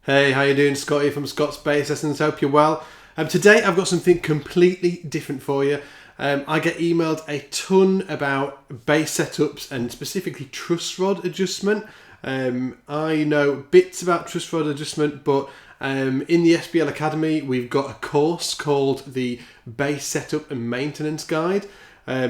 Hey, how you doing? Scott here from Scott's Bass Lessons. Hope you're well. Today I've got something completely different for you. I get emailed a ton about bass setups and specifically truss rod adjustment. I know bits about truss rod adjustment, but in the SBL Academy we've got a course called the Bass Setup and Maintenance Guide.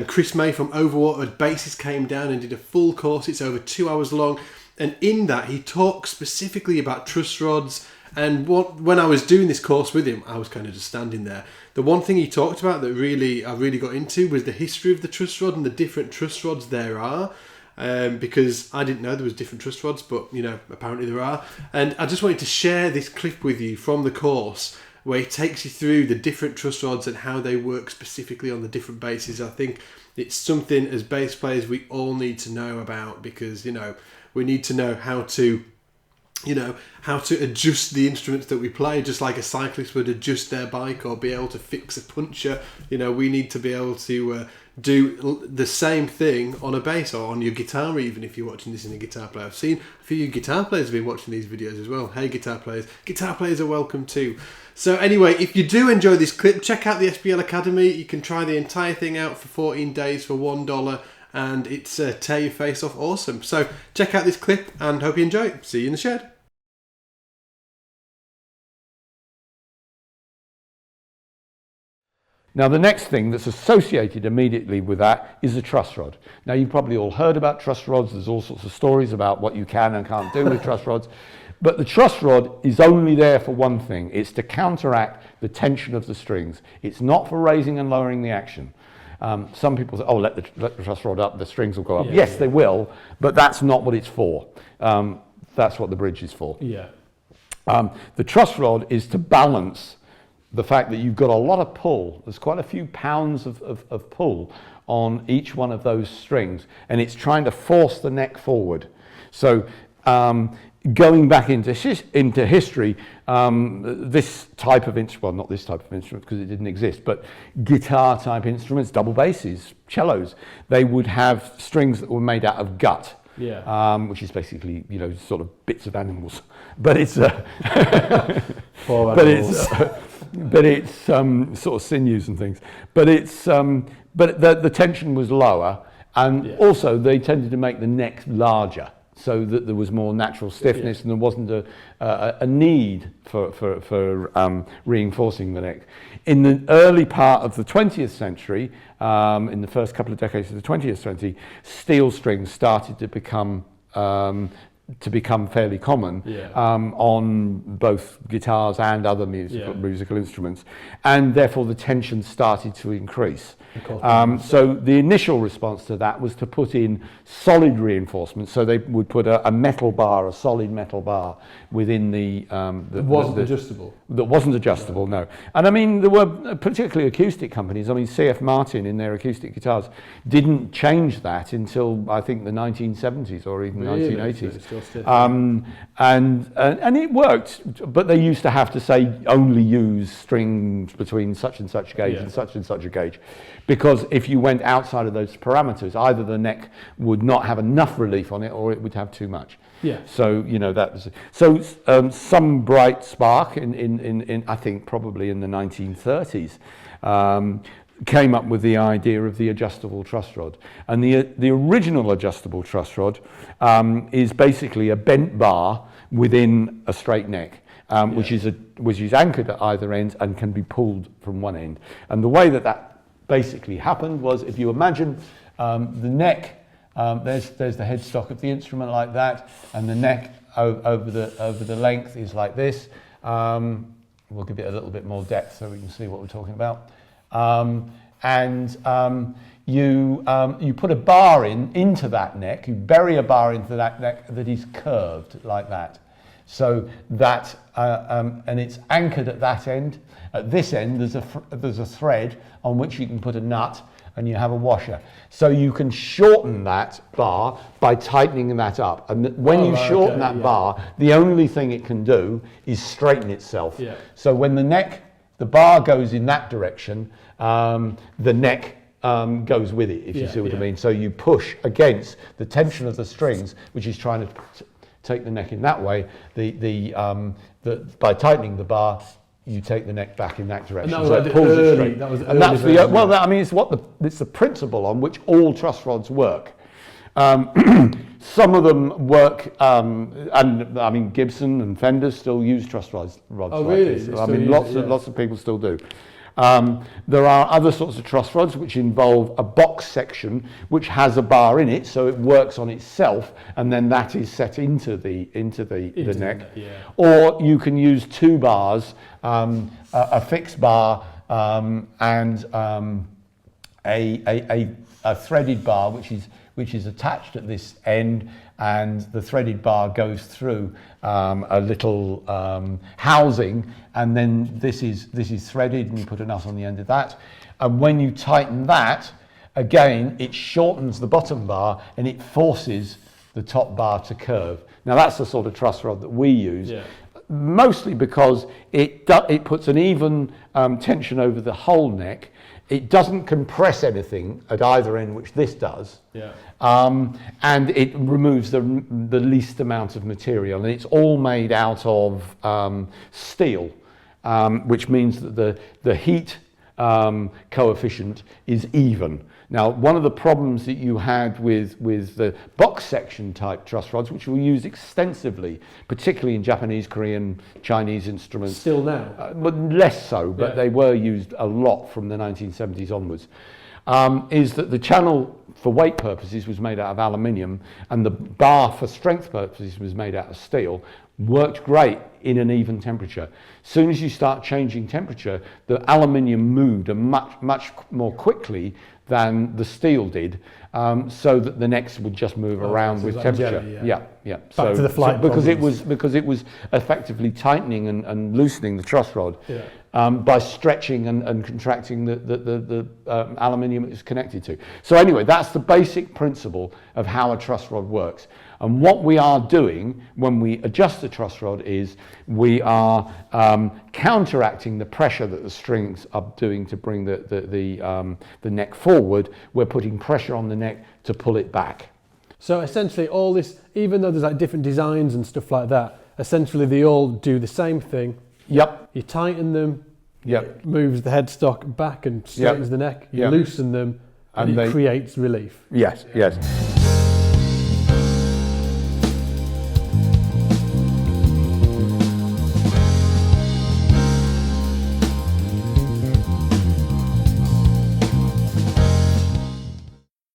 Chris May from Overwatered Bassist came down and did a full course. It's over 2 hours long. And in that, he talks specifically about truss rods. And when I was doing this course with him, I was kind of just standing there. The one thing he talked about that I really got into was the history of the truss rod and the different truss rods there are. Because I didn't know there was different truss rods, but apparently there are. And I just wanted to share this clip with you from the course where he takes you through the different truss rods and how they work specifically on the different basses. I think it's something as bass players we all need to know about because, we need to know how to adjust the instruments that we play, just like a cyclist would adjust their bike or be able to fix a puncture. We need to be able to do the same thing on a bass or on your guitar, even if you're watching this in a guitar player. I've seen a few guitar players have been watching these videos as well. Hey, guitar players are welcome too. So anyway, if you do enjoy this clip, check out the SBL Academy. You can try the entire thing out for 14 days for $1. And it's tear your face off awesome. So check out this clip and hope you enjoy it. See you in the shed. Now the next thing that's associated immediately with that is the truss rod. Now you've probably all heard about truss rods. There's all sorts of stories about what you can and can't do with truss rods. But the truss rod is only there for one thing. It's to counteract the tension of the strings. It's not for raising and lowering the action. Some people say, let the truss rod up, the strings will go up. Yes, they will, but that's not what it's for. That's what the bridge is for. Yeah. The truss rod is to balance the fact that you've got a lot of pull. There's quite a few pounds of pull on each one of those strings, and it's trying to force the neck forward. So going back into history, this type of instrument, well, not this type of instrument because it didn't exist, but guitar type instruments, double basses, cellos, they would have strings that were made out of gut. Yeah. Which is basically, sort of bits of animals, but it's but it's sort of sinews and things. But it's but the tension was lower, and also they tended to make the neck larger, so that there was more natural stiffness, and there wasn't a need for reinforcing the neck. In the early part of the 20th century, in the first couple of decades of the 20th century, steel strings started to become fairly common on both guitars and other musical instruments, and therefore the tension started to increase. So the initial response to that was to put in solid reinforcement. So they would put a metal bar, a solid metal bar within the adjustable. That wasn't adjustable, no. And I mean, there were particularly acoustic companies. I mean, C.F. Martin in their acoustic guitars didn't change that until I think the 1970s or even 1980s. And it worked, but they used to have to say only use strings between such and such gauge and such a gauge, because if you went outside of those parameters, either the neck would not have enough relief on it or it would have too much. Yeah. So that was some bright spark in I think probably in the 1930s. Came up with the idea of the adjustable truss rod, and the original adjustable truss rod is basically a bent bar within a straight neck, which is anchored at either end and can be pulled from one end. And the way that basically happened was, if you imagine the neck, there's the headstock of the instrument like that, and the neck over the length is like this. We'll give it a little bit more depth so we can see what we're talking about. You put a bar into that neck, you bury a bar into that neck that is curved like that. So that, and it's anchored at that end. At this end, there's a thread on which you can put a nut, and you have a washer. So you can shorten that bar by tightening that up. And when you shorten that bar, the only thing it can do is straighten itself. Yeah. So when the bar goes in that direction, the neck goes with it, if you see what I mean. So you push against the tension of the strings, which is trying to take the neck in that way, by tightening the bar, you take the neck back in that direction. And that was so like it pulls it straight. that was the And that's early the version. well. I mean, it's the principle on which all truss rods work. Some of them work, and I mean Gibson and Fender still use truss rods like really? this. They I still mean, use lots of people still do. There are other sorts of truss rods which involve a box section which has a bar in it, so it works on itself, and then that is set into the neck. Yeah. Or you can use two bars, a fixed bar and a threaded bar which is attached at this end, and the threaded bar goes through a little housing, and then this is threaded, and you put a nut on the end of that. And when you tighten that, again, it shortens the bottom bar and it forces the top bar to curve. Now that's the sort of truss rod that we use. Yeah. Mostly because it puts an even tension over the whole neck. It doesn't compress anything at either end, which this does. Yeah. And it removes the least amount of material, and it's all made out of steel, which means that the heat coefficient is even. Now, one of the problems that you had with the box section type truss rods, which we use extensively, particularly in Japanese, Korean, Chinese instruments. Still now? But less so, but Yeah. they were used a lot from the 1970s onwards, is that the channel for weight purposes was made out of aluminium, and the bar for strength purposes was made out of steel. Worked great in an even temperature. Soon as you start changing temperature, the aluminium moved much more quickly than the steel did, so that the necks would just move around so with like temperature. jelly, yeah. Yeah. Back to the flight because problems. it was effectively tightening and loosening the truss rod. Yeah. By stretching and contracting the aluminium it's connected to. So anyway, that's the basic principle of how a truss rod works. And what we are doing when we adjust the truss rod is we are counteracting the pressure that the strings are doing to bring the neck forward. We're putting pressure on the neck to pull it back. So essentially all this, even though there's like different designs and stuff like that, essentially they all do the same thing. Yep. You tighten them, Yep. it moves the headstock back and straightens the neck. You Yep. loosen them, and it they creates relief. Yes.